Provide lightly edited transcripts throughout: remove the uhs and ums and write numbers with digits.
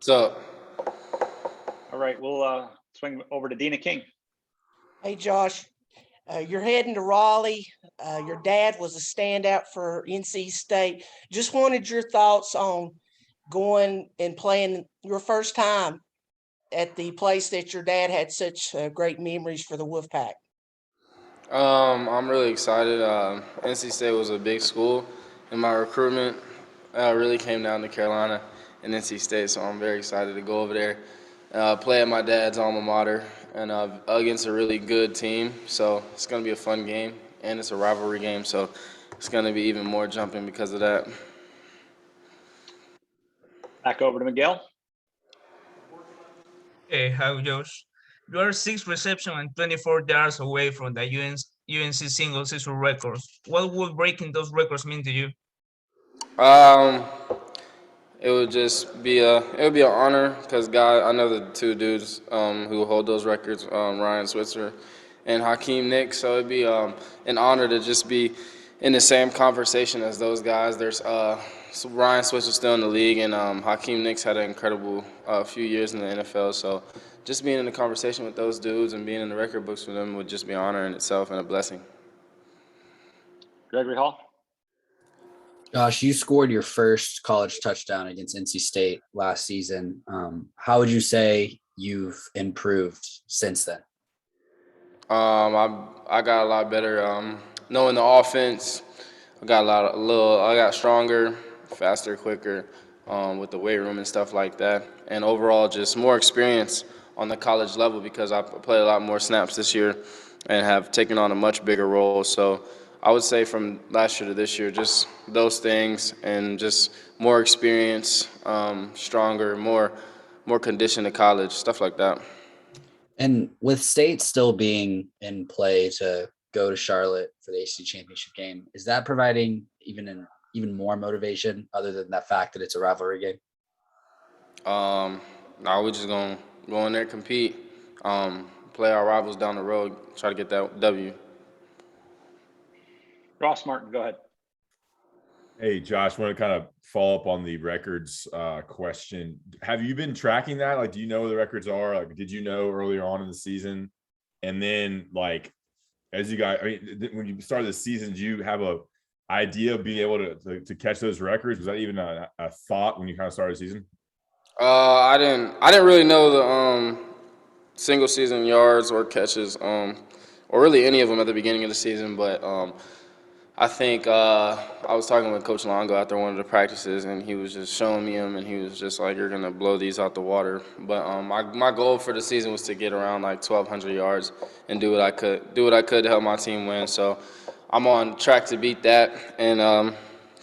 So, All right, we'll swing over to Dina King. Hey, Josh, you're heading to Raleigh. Your dad was a standout for NC State. Just wanted your thoughts on going and playing your first time at the place that your dad had such great memories for the Wolfpack. I'm really excited. NC State was a big school, and my recruitment really came down to Carolina and NC State, so I'm very excited to go over there, play at my dad's alma mater, and against a really good team. So it's going to be a fun game, and it's a rivalry game, so it's going to be even more jumping because of that. Back over to Miguel. Hey, hi, Josh. You are 6 receptions and 24 yards away from the UNC single season records. What would breaking those records mean to you? Um, it would just be an honor because I know the two dudes who hold those records, Ryan Switzer and Hakeem Nick. So it'd be an honor to just be in the same conversation as those guys. There's so Ryan Switzer's still in the league, and Hakeem Nick's had an incredible few years in the NFL. So just being in the conversation with those dudes and being in the record books for them would just be an honor in itself and a blessing. Gregory Hall. Josh, you scored your first college touchdown against NC State last season. How would you say you've improved since then? I got a lot better knowing the offense. I got stronger, faster, quicker with the weight room and stuff like that, and overall just more experience on the college level because I played a lot more snaps this year and have taken on a much bigger role. So I would say from last year to this year, just those things and just more experience, stronger, more conditioned to college, stuff like that. And with State still being in play to go to Charlotte for the ACC championship game, is that providing even more motivation other than that fact that it's a rivalry game? Now we're just gonna go in there, compete, play our rivals down the road, try to get that W. Ross Martin, go ahead. Hey, Josh, want to kind of follow up on the records question. Have you been tracking that? Like, do you know where the records are? Like, did you know earlier on in the season? And then, like, as you guys, I mean, when you started the season, do you have a idea of being able to catch those records? Was that even a thought when you kind of started the season? I didn't really know the single season yards or catches, or really any of them at the beginning of the season, but I think I was talking with Coach Longo after one of the practices, and he was just showing me them, and he was just like, "You're gonna blow these out the water." But my goal for the season was to get around like 1,200 yards and do what I could to help my team win. So I'm on track to beat that and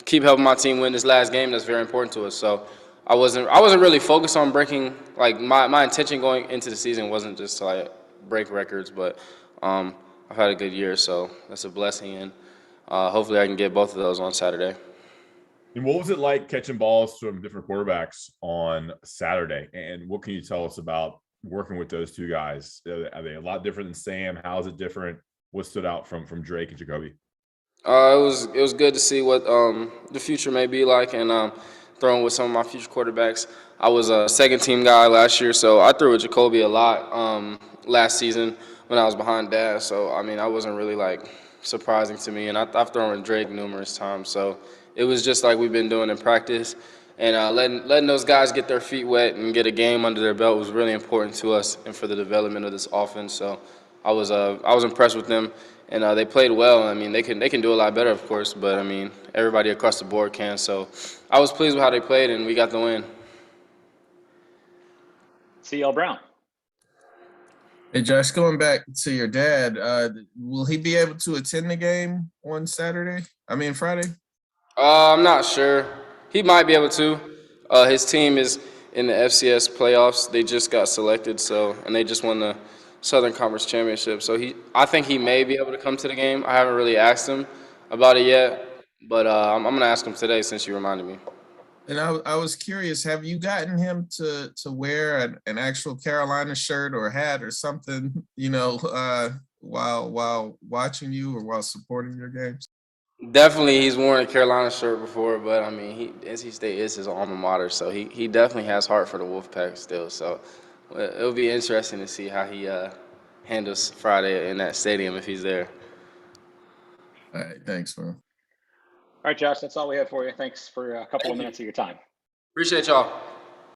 keep helping my team win this last game. That's very important to us. So I wasn't really focused on breaking. Like my intention going into the season wasn't just to like break records, but I've had a good year, so that's a blessing and. Hopefully I can get both of those on Saturday. And what was it like catching balls from different quarterbacks on Saturday? And what can you tell us about working with those two guys? Are they a lot different than Sam? How is it different? What stood out from Drake and Jacoby? It was good to see what the future may be like and throwing with some of my future quarterbacks. I was a second team guy last year, so I threw with Jacoby a lot last season when I was behind Dad. So I mean I wasn't really like surprising to me, and I've thrown with Drake numerous times, so it was just like we've been doing in practice, and letting those guys get their feet wet and get a game under their belt was really important to us and for the development of this offense. So I was impressed with them, and they played well. I mean, they can do a lot better, of course, but I mean everybody across the board can. So I was pleased with how they played, and we got the win. CL Brown. Hey, Josh, going back to your dad, will he be able to attend the game on Friday? I'm not sure. He might be able to. His team is in the FCS playoffs. They just got selected, and they just won the Southern Conference Championship. So I think he may be able to come to the game. I haven't really asked him about it yet, but I'm going to ask him today since you reminded me. And I was curious, have you gotten him to wear an actual Carolina shirt or hat or something, while watching you or while supporting your games? Definitely, he's worn a Carolina shirt before, but I mean, NC State is his alma mater, so he definitely has heart for the Wolfpack still. So it'll be interesting to see how he handles Friday in that stadium if he's there. All right, thanks, man. All right, Josh, that's all we have for you. Thanks for a couple of Thank you. minutes of your time. Appreciate y'all.